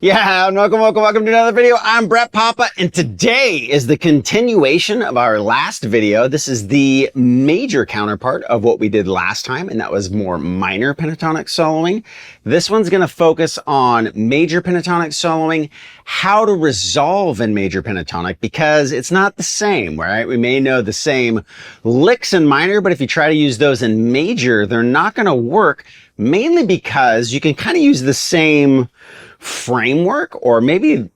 Yeah, and welcome to another video. I'm Brett Papa, and today is the continuation of our last video. This is the major counterpart of what we did last time, and that was more minor pentatonic soloing. This one's going to focus on major pentatonic soloing, how to resolve in major pentatonic, because it's not the same, right? We may know the same licks in minor, but if you try to use those in major, they're not going to work, mainly because you can kind of use the same framework, or maybe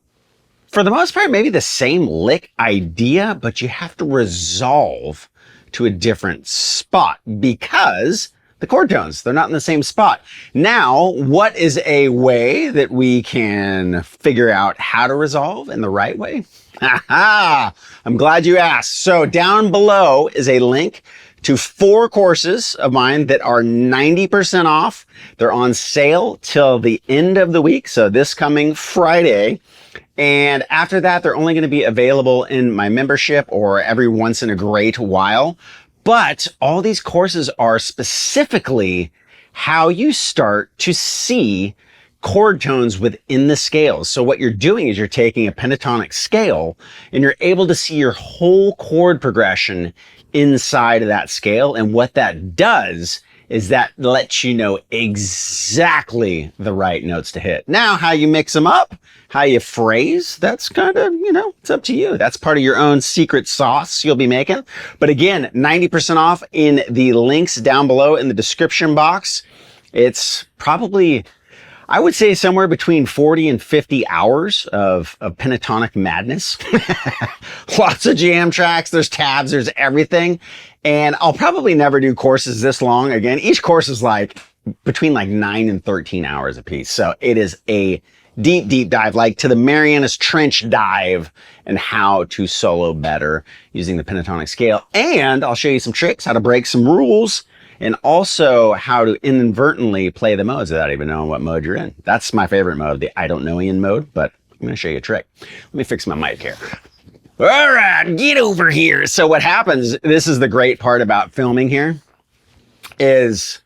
for the most part, maybe the same lick idea, but you have to resolve to a different spot because the chord tones, they're not in the same spot. Now, what is a way that we can figure out how to resolve in the right way? I'm glad you asked. So down below is a link to 4 courses of mine that are 90% off. They're on sale till the end of the week, so this coming Friday. And after that, they're only going to be available in my membership or every once in a great while. But all these courses are specifically how you start to see chord tones within the scales. So what you're doing is you're taking a pentatonic scale and you're able to see your whole chord progression inside of that scale. And what that does is that lets you know exactly the right notes to hit. Now, how you mix them up, how you phrase, that's kind of, it's up to you. That's part of your own secret sauce you'll be making. But again, 90% off in the links down below in the description box. It's probably, I would say, somewhere between 40 and 50 hours of pentatonic madness. Lots of jam tracks, there's tabs, there's everything. And I'll probably never do courses this long again. Each course is like between 9 and 13 hours a piece. So it is a deep dive, like to the Marianas Trench dive and how to solo better using the pentatonic scale. And I'll show you some tricks, how to break some rules, and also how to inadvertently play the modes without even knowing what mode you're in. That's my favorite mode, the I don't know-ian mode, but I'm going to show you a trick. Let me fix my mic here. All right, get over here. So what happens, this is the great part about filming here, is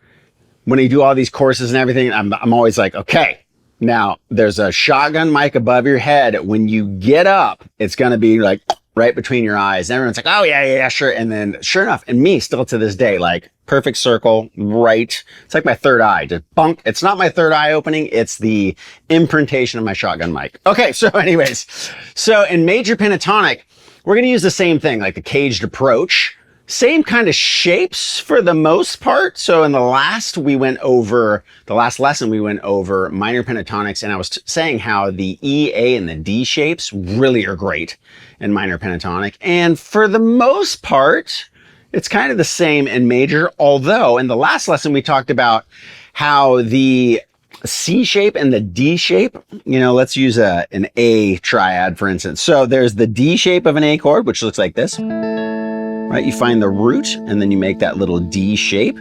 when you do all these courses and everything, I'm always like, okay, now there's a shotgun mic above your head. When you get up, it's going to be like right between your eyes. And everyone's like, oh yeah, sure. And then sure enough, and me still to this day, like perfect circle, right. It's like my third eye, just bunk. It's not my third eye opening. It's the imprintation of my shotgun mic. Okay. So anyways, so in major pentatonic, we're going to use the same thing, like the caged approach, same kind of shapes for the most part. So in the last lesson, we went over minor pentatonics, and I was saying how the E, A, and the D shapes really are great in minor pentatonic. And for the most part, it's kind of the same in major, although in the last lesson, we talked about how the C shape and the D shape, let's use an A triad, for instance. So there's the D shape of an A chord, which looks like this, right? You find the root and then you make that little D shape,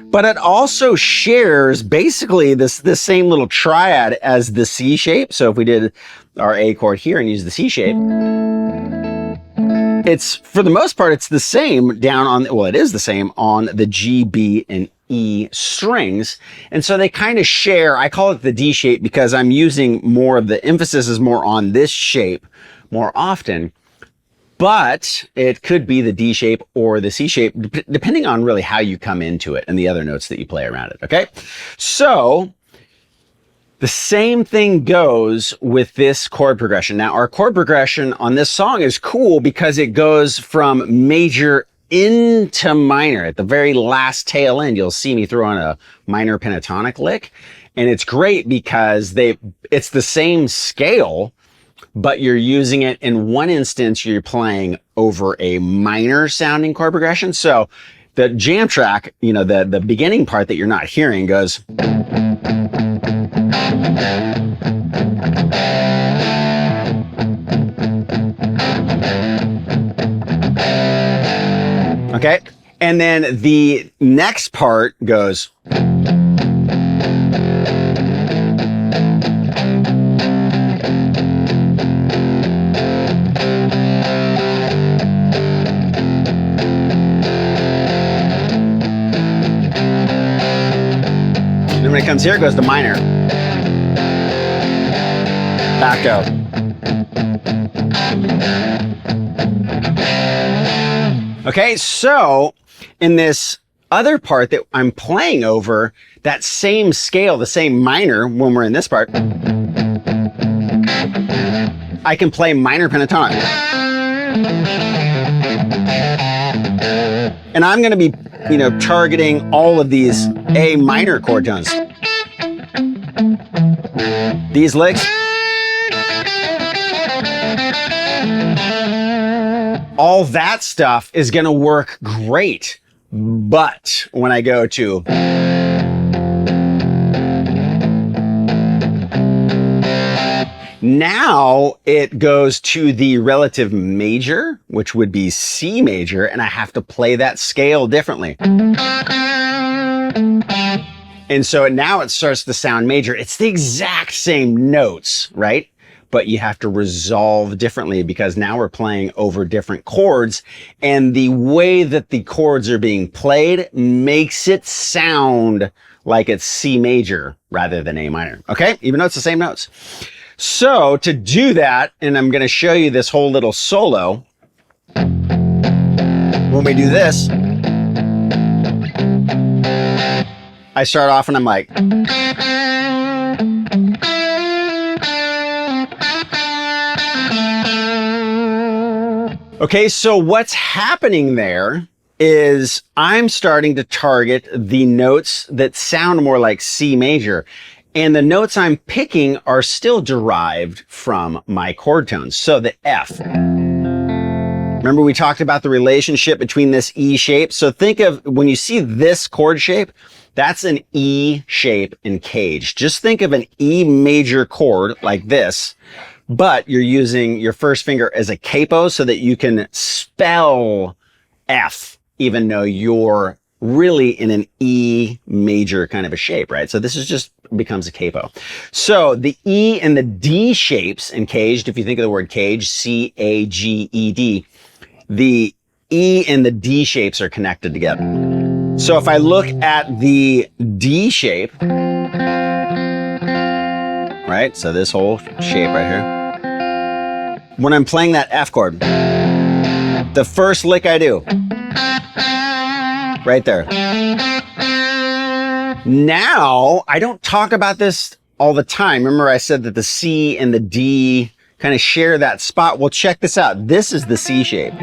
but it also shares basically this same little triad as the C shape. So if we did our A chord here and use the C shape, it's, for the most part, it's the same down on, well, it is the same on the G, B, and E strings. And so they kind of share, I call it the D shape because I'm using more of the emphasis is more on this shape more often, but it could be the D shape or the C shape, depending on really how you come into it and the other notes that you play around it. Okay. So the same thing goes with this chord progression. Now, our chord progression on this song is cool because it goes from major into minor. At the very last tail end, you'll see me throw on a minor pentatonic lick. And it's great because it's the same scale, but you're using it in one instance, you're playing over a minor sounding chord progression. So the jam track, the beginning part that you're not hearing goes. Okay. And then the next part goes. And when it comes here, it goes to minor. staccato. Okay, so in this other part that I'm playing over, that same scale, the same minor when we're in this part, I can play minor pentatonic. And I'm going to be, targeting all of these A minor chord tones. These licks. All that stuff is going to work great. But when I go to now it goes to the relative major, which would be C major, and I have to play that scale differently. And so now it starts to sound major. It's the exact same notes, right? But you have to resolve differently because now we're playing over different chords, and the way that the chords are being played makes it sound like it's C major rather than A minor, okay? Even though it's the same notes. So to do that, and I'm going to show you this whole little solo, when we do this, I start off and I'm like, okay, so what's happening there is I'm starting to target the notes that sound more like C major. And the notes I'm picking are still derived from my chord tones. So the F. Remember we talked about the relationship between this E shape? So think of, when you see this chord shape, that's an E shape in CAGED. Just think of an E major chord like this, but you're using your first finger as a capo so that you can spell F, even though you're really in an E major kind of a shape, right? So this is just becomes a capo. So the E and the D shapes in CAGED, if you think of the word CAGED, C-A-G-E-D, the E and the D shapes are connected together. So if I look at the D shape, right? So this whole shape right here. When I'm playing that F chord, the first lick I do, right there. Now, I don't talk about this all the time. Remember I said that the C and the D kind of share that spot? Well, check this out. This is the C shape.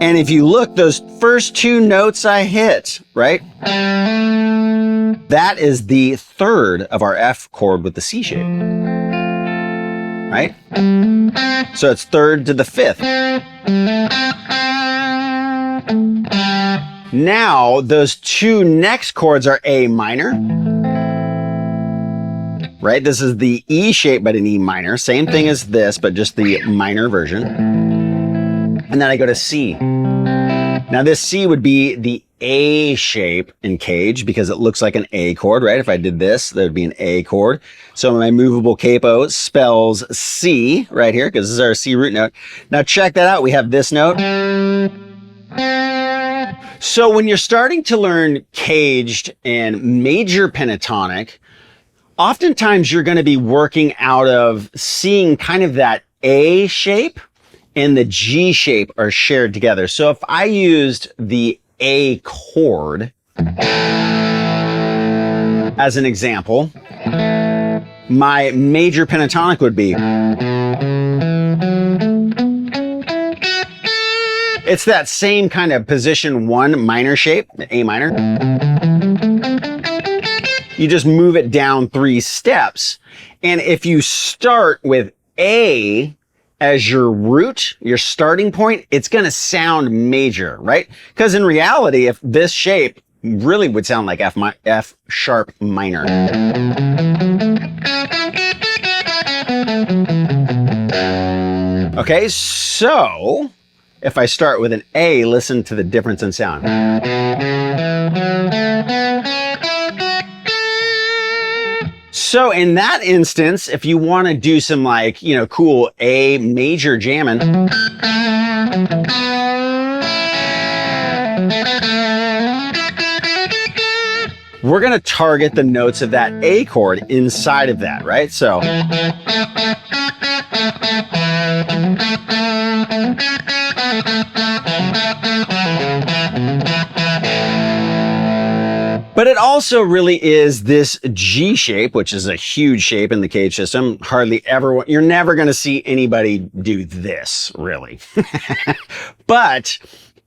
And if you look, those first two notes I hit, right? That is the third of our F chord with the C shape, right? So it's third to the fifth. Now, those two next chords are A minor, right? This is the E shape, but an E minor. Same thing as this, but just the minor version. And then I go to C. Now, this C would be the A shape in CAGED because it looks like an A chord, right? If I did this, that would be an A chord. So my movable capo spells C right here because this is our C root note. Now, check that out. We have this note. So when you're starting to learn CAGED and major pentatonic, oftentimes you're going to be working out of seeing kind of that A shape and the G shape are shared together. So if I used the A chord as an example, my major pentatonic would be, it's that same kind of position one minor shape, A minor. You just move it down 3 steps. And if you start with A as your root, your starting point, it's going to sound major, right? Because in reality, if this shape really would sound like F sharp minor. Okay, so if I start with an A, listen to the difference in sound. So in that instance, if you want to do some like, cool A major jamming, we're going to target the notes of that A chord inside of that, right? So but it also really is this G shape, which is a huge shape in the CAGED system. Hardly ever, you're never going to see anybody do this, really. But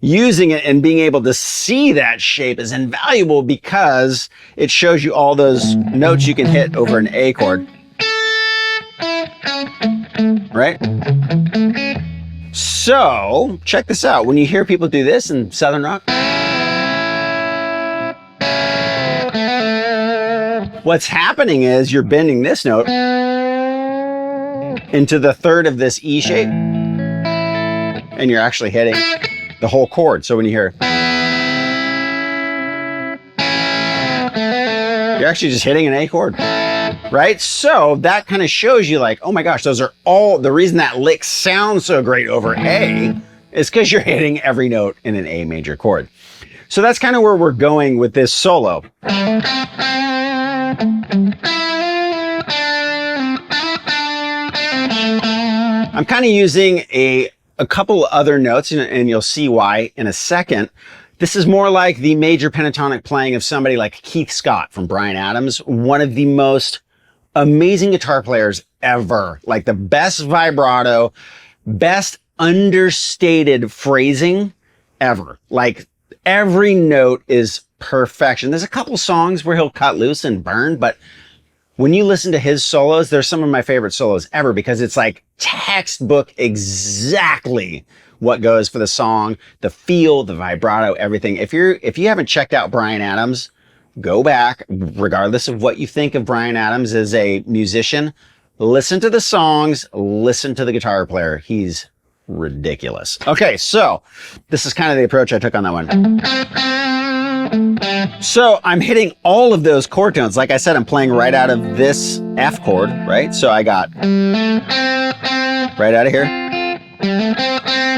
using it and being able to see that shape is invaluable because it shows you all those notes you can hit over an A chord. Right? So, check this out. When you hear people do this in Southern rock, what's happening is you're bending this note into the third of this E shape, and you're actually hitting the whole chord. So when you hear, you're actually just hitting an A chord, right? So that kind of shows you like, oh my gosh, those are all, the reason that lick sounds so great over A is because you're hitting every note in an A major chord. So that's kind of where we're going with this solo. I'm kind of using a couple other notes, and you'll see why in a second. This is more like the major pentatonic playing of somebody like Keith Scott from Bryan Adams, one of the most amazing guitar players ever. Like the best vibrato, best understated phrasing ever. Like every note is perfection. There's a couple songs where he'll cut loose and burn, but when you listen to his solos, they're some of my favorite solos ever because it's like textbook exactly what goes for the song, the feel, the vibrato, everything. If you haven't checked out Bryan Adams, go back, regardless of what you think of Bryan Adams as a musician, listen to the songs, listen to the guitar player. He's ridiculous. Okay, so this is kind of the approach I took on that one. So I'm hitting all of those chord tones. Like I said, I'm playing right out of this F chord, right? So I got right out of here.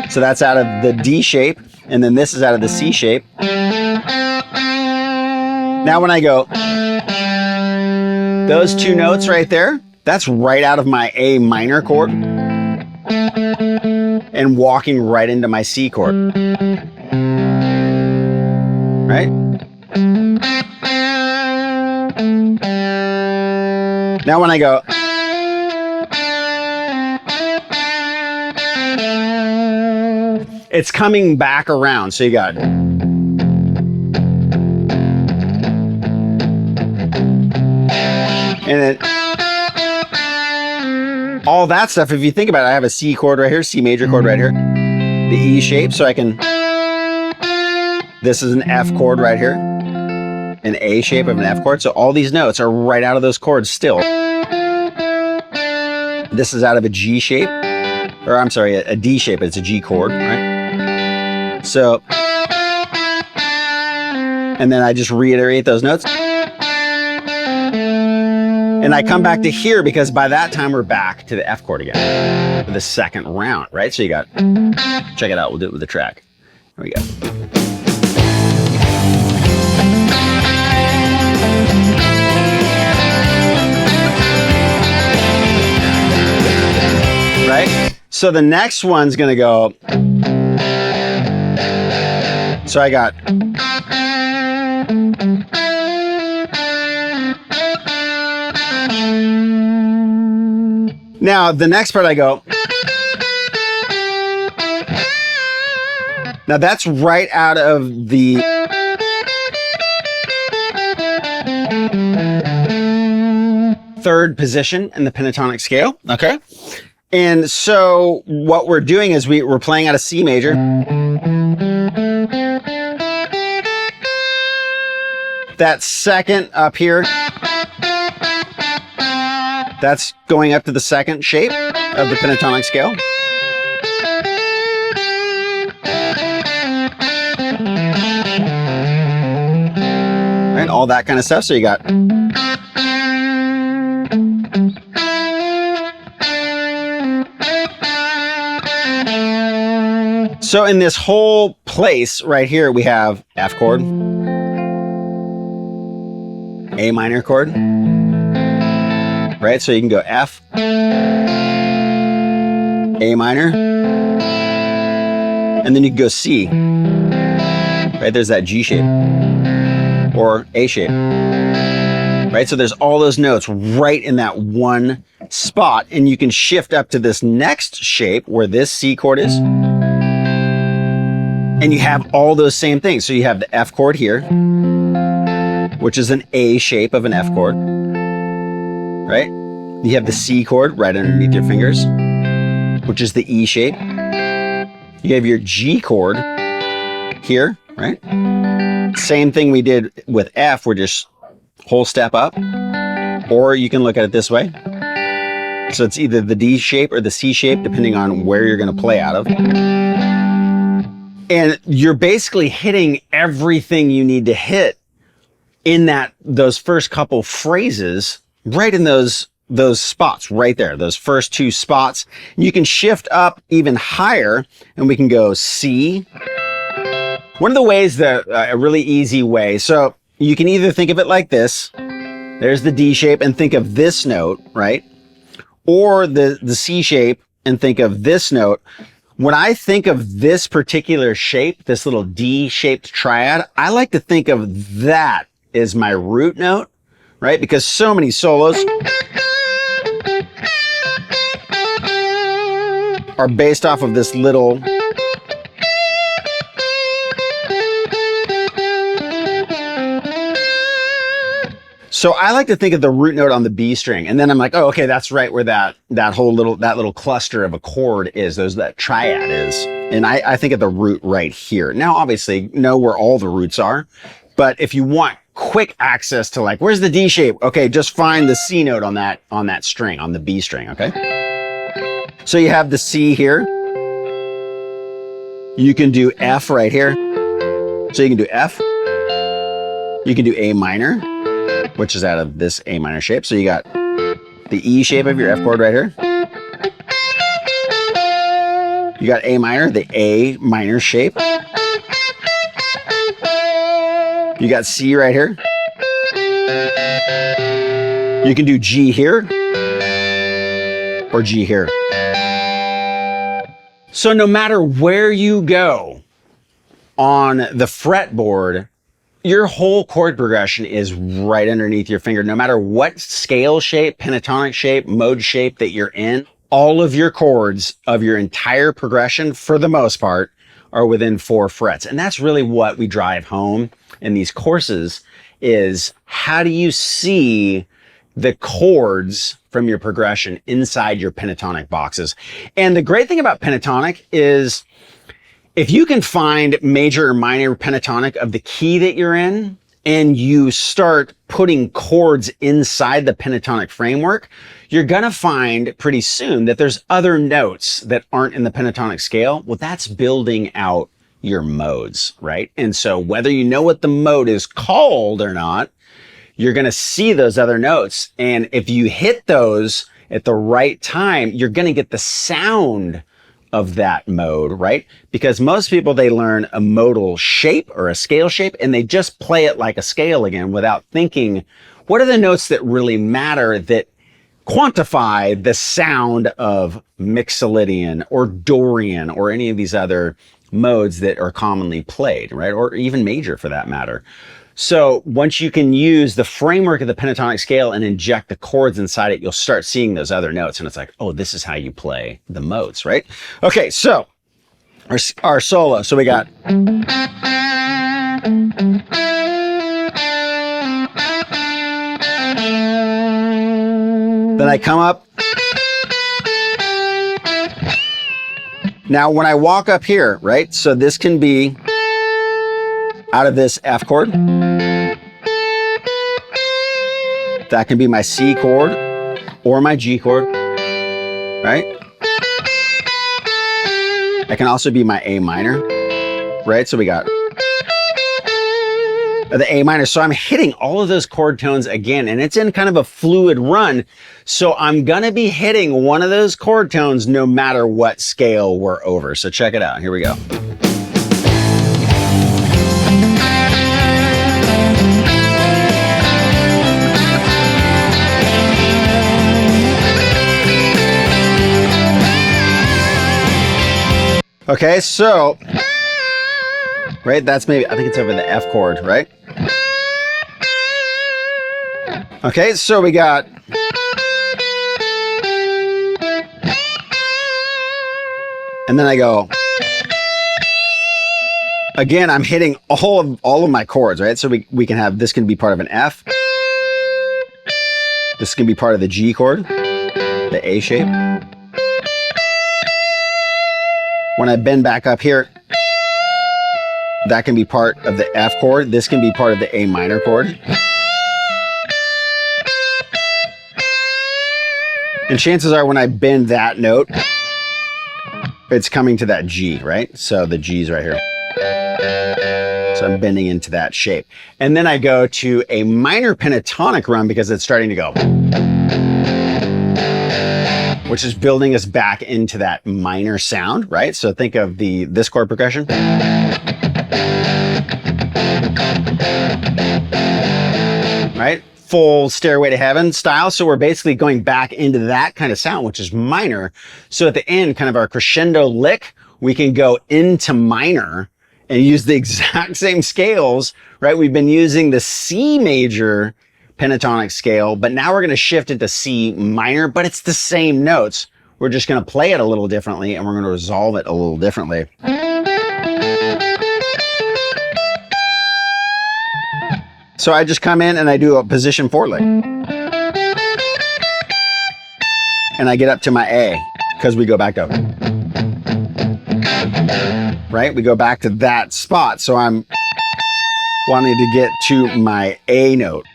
So that's out of the D shape, and then this is out of the C shape. Now when I go, those two notes right there, that's right out of my A minor chord and walking right into my C chord. Right? Now when I go, it's coming back around. So you got, and then all that stuff, if you think about it, I have a C chord right here, C major chord right here, the E shape, so I can, this is an F chord right here, an A shape of an F chord, so all these notes are right out of those chords still. This is out of a G shape, or I'm sorry, a D shape, it's a G chord, right? So, and then I just reiterate those notes. And I come back to here because by that time we're back to the F chord again for the second round, right? So you got, check it out, we'll do it with the track. Here we go. Right? So the next one's gonna go, so I got, now the next part I go, now that's right out of the third position in the pentatonic scale, okay? And so what we're doing is we're playing out of C major. That second up here, that's going up to the second shape of the pentatonic scale. Right, all that kind of stuff. So you got, so in this whole place right here, we have F chord, A minor chord, right? So you can go F, A minor, and then you can go C, right? There's that G shape or A shape, right? So there's all those notes right in that one spot, and you can shift up to this next shape where this C chord is, and you have all those same things. So you have the F chord here, which is an A shape of an F chord, right? You have the C chord right underneath your fingers, which is the E shape. You have your G chord here, right? Same thing we did with F, we're just whole step up, or you can look at it this way. So it's either the D shape or the C shape, depending on where you're going to play out of. And you're basically hitting everything you need to hit in those first couple phrases, right in those spots right there, those first two spots. You can shift up even higher, and we can go C. One of the ways that a really easy way, so you can either think of it like this, there's the D shape, and think of this note, right? Or the C shape and think of this note. When I think of this particular shape, this little D-shaped triad, I like to think of that as my root note, right? Because so many solos are based off of this little So I like to think of the root note on the B string, and then I'm like, oh, okay, that's right where that little cluster of a chord is, that triad is. And I think of the root right here. Now, obviously, know where all the roots are, but if you want quick access to like, where's the D shape? Okay, just find the C note on that string, on the B string, okay? So you have the C here. You can do F right here. So you can do F. You can do A minor, which is out of this A minor shape. So you got the E shape of your F chord right here. You got A minor, the A minor shape. You got C right here. You can do G here or G here. So no matter where you go on the fretboard, your whole chord progression is right underneath your finger. No matter what scale shape, pentatonic shape, mode shape that you're in, all of your chords of your entire progression, for the most part, are within 4 frets. And that's really what we drive home in these courses, is how do you see the chords from your progression inside your pentatonic boxes? And the great thing about pentatonic is, if you can find major or minor pentatonic of the key that you're in, and you start putting chords inside the pentatonic framework, you're gonna find pretty soon that there's other notes that aren't in the pentatonic scale. Well, that's building out your modes, right? And so whether you know what the mode is called or not, you're gonna see those other notes. And if you hit those at the right time, you're gonna get the sound of that mode, right? Because most people, they learn a modal shape or a scale shape, and they just play it like a scale again without thinking, what are the notes that really matter, that quantify the sound of Mixolydian or Dorian or any of these other modes that are commonly played, right? Or even major for that matter. So once you can use the framework of the pentatonic scale and inject the chords inside it, you'll start seeing those other notes. And it's like, oh, this is how you play the modes, right? Okay, so our solo. So we got... Then I come up. Now, when I walk up here, right? So this can be out of this F chord. That can be my C chord or my G chord, right? That can also be my A minor, right? So we got the A minor. So I'm hitting all of those chord tones again, and it's in kind of a fluid run. So I'm gonna be hitting one of those chord tones no matter what scale we're over. So check it out, here we go. Okay, so, right, that's maybe, I think it's over the F chord, right? Okay, so we got, and then I go, again, I'm hitting all of my chords, right? So we can have, this can be part of an F. This can be part of the G chord, the A shape. When I bend back up here, that can be part of the F chord. This can be part of the A minor chord. And chances are when I bend that note, it's coming to that G, right? So the G's right here. So I'm bending into that shape. And then I go to a minor pentatonic run because it's starting to go, which is building us back into that minor sound, right? So think of this chord progression. Right? Full Stairway to Heaven style. So we're basically going back into that kind of sound, which is minor. So at the end, kind of our crescendo lick, we can go into minor and use the exact same scales, right? We've been using the C major pentatonic scale, but now we're going to shift into C minor, but it's the same notes. We're just going to play it a little differently and we're going to resolve it a little differently. So I just come in and I do a position 4 lick. And I get up to my A because we go back to, right? We go back to that spot. So I'm wanting to get to my A note.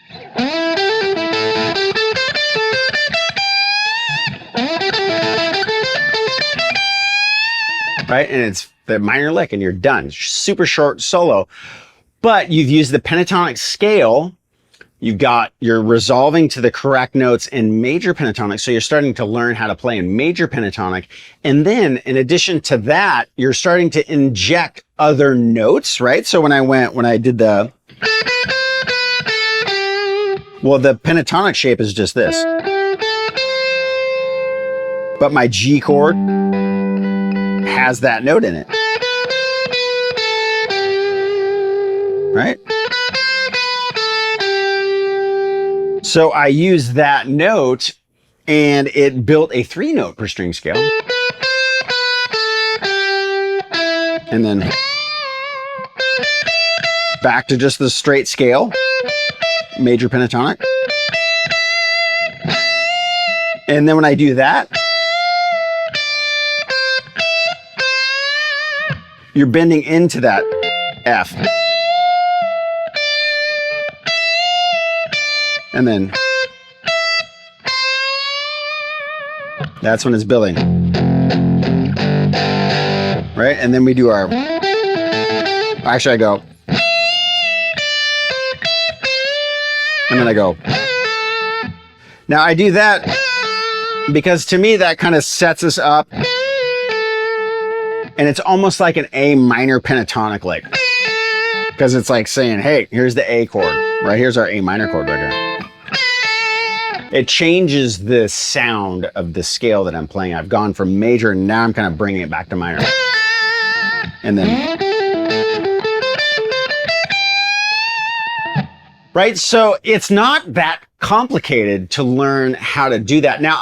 Right? And it's the minor lick and you're done. Super short solo. But you've used the pentatonic scale. You're resolving to the correct notes in major pentatonic. So you're starting to learn how to play in major pentatonic. And then in addition to that, you're starting to inject other notes, right? So when I did the pentatonic shape is just this. But my G chord has that note in it. Right? So I used that note and it built a 3-note per string scale. And then back to just the straight scale, major pentatonic. And then when I do that, you're bending into that F. And then that's when it's building. Right? And then we do our, actually I go, and then I go. Now I do that because to me that kind of sets us up and it's almost like an A minor pentatonic lick. Because it's like saying, hey, here's the A chord, right? Here's our A minor chord right here. It changes the sound of the scale that I'm playing. I've gone from major and now I'm kind of bringing it back to minor. And then, right? So it's not that complicated to learn how to do that. Now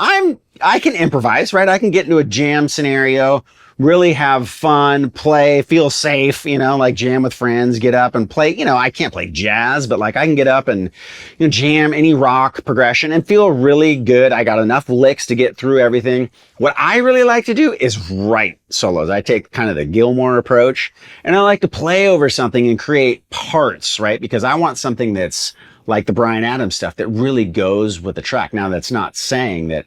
I can improvise, right? I can get into a jam scenario, really have fun, play, feel safe, like jam with friends, get up and play. I can't play jazz, but like I can get up and jam any rock progression and feel really good. I got enough licks to get through everything. What I really like to do is write solos. I take kind of the Gilmore approach and I like to play over something and create parts, right? Because I want something that's like the Bryan Adams stuff that really goes with the track. Now that's not saying that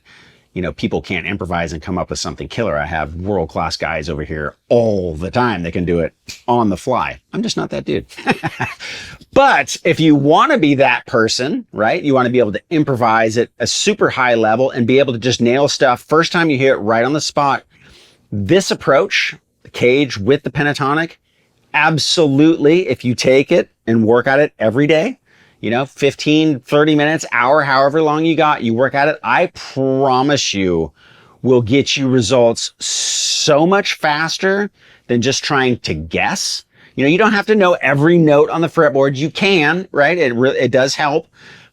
people can't improvise and come up with something killer. I have world-class guys over here all the time that can do it on the fly. I'm just not that dude. But if you want to be that person, right? You want to be able to improvise at a super high level and be able to just nail stuff first time you hear it right on the spot. This approach, the CAGED with the pentatonic, absolutely, if you take it and work at it every day, 15, 30 minutes, hour, however long you got, you work at it, I promise you will get you results so much faster than just trying to guess. You know, you don't have to know every note on the fretboard. You can, right? It does help.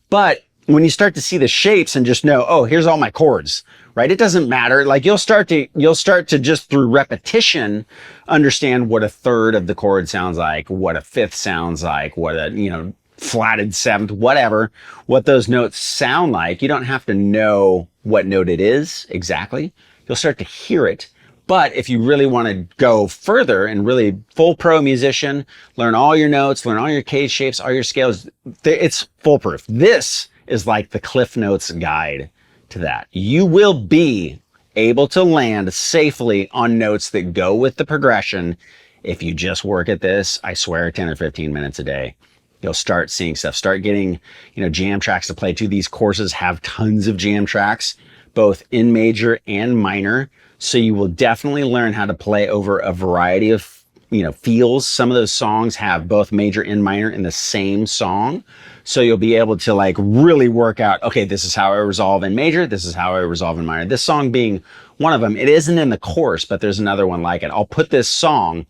But when you start to see the shapes and just know, oh, here's all my chords, right? It doesn't matter. Like you'll start to just through repetition understand what a third of the chord sounds like, what a fifth sounds like, what a, you know, flatted seventh, whatever, what those notes sound like. You don't have to know what note it is exactly. You'll start to hear it. But if you really want to go further and really full pro musician, learn all your notes, learn all your cage shapes, all your scales, it's foolproof. This is like the Cliff Notes guide to that. You will be able to land safely on notes that go with the progression if you just work at this, I swear, 10 or 15 minutes a day. You'll start seeing stuff, start getting, you know, jam tracks to play to. These courses have tons of jam tracks, both in major and minor. So you will definitely learn how to play over a variety of, you know, feels. Some of those songs have both major and minor in the same song. So you'll be able to like really work out, okay, this is how I resolve in major. This is how I resolve in minor. This song being one of them. It isn't in the course, but there's another one like it. I'll put this song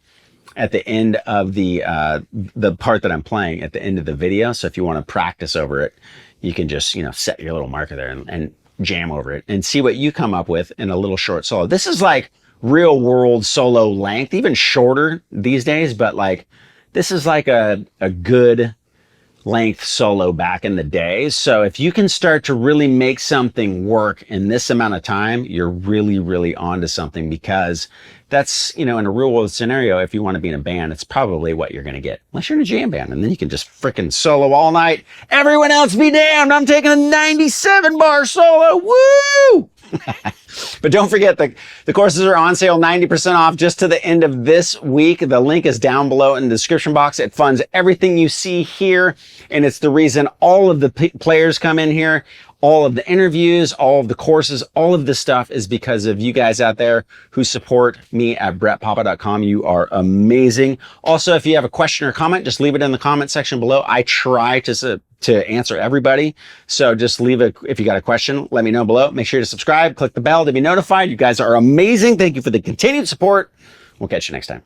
at the end of the part that I'm playing at the end of the video. So if you want to practice over it, you can just, you know, set your little marker there and jam over it and see what you come up with in a little short solo. This is like real world solo length, even shorter these days, but like this is like a good length solo back in the day. So if you can start to really make something work in this amount of time, you're really, really onto something, because that's, you know, in a real world scenario, if you want to be in a band, it's probably what you're going to get, unless you're in a jam band, and then you can just freaking solo all night. Everyone else be damned. I'm taking a 97 bar solo. Woo! But don't forget, the courses are on sale 90% off just to the end of this week. The link is down below in the description box. It funds everything you see here, and it's the reason all of the players come in here. All of the interviews, all of the courses, all of this stuff is because of you guys out there who support me at brettpapa.com. You are amazing. Also, if you have a question or comment, just leave it in the comment section below. I try to answer everybody. So just leave if you got a question, let me know below. Make sure to subscribe, click the bell to be notified. You guys are amazing. Thank you for the continued support. We'll catch you next time.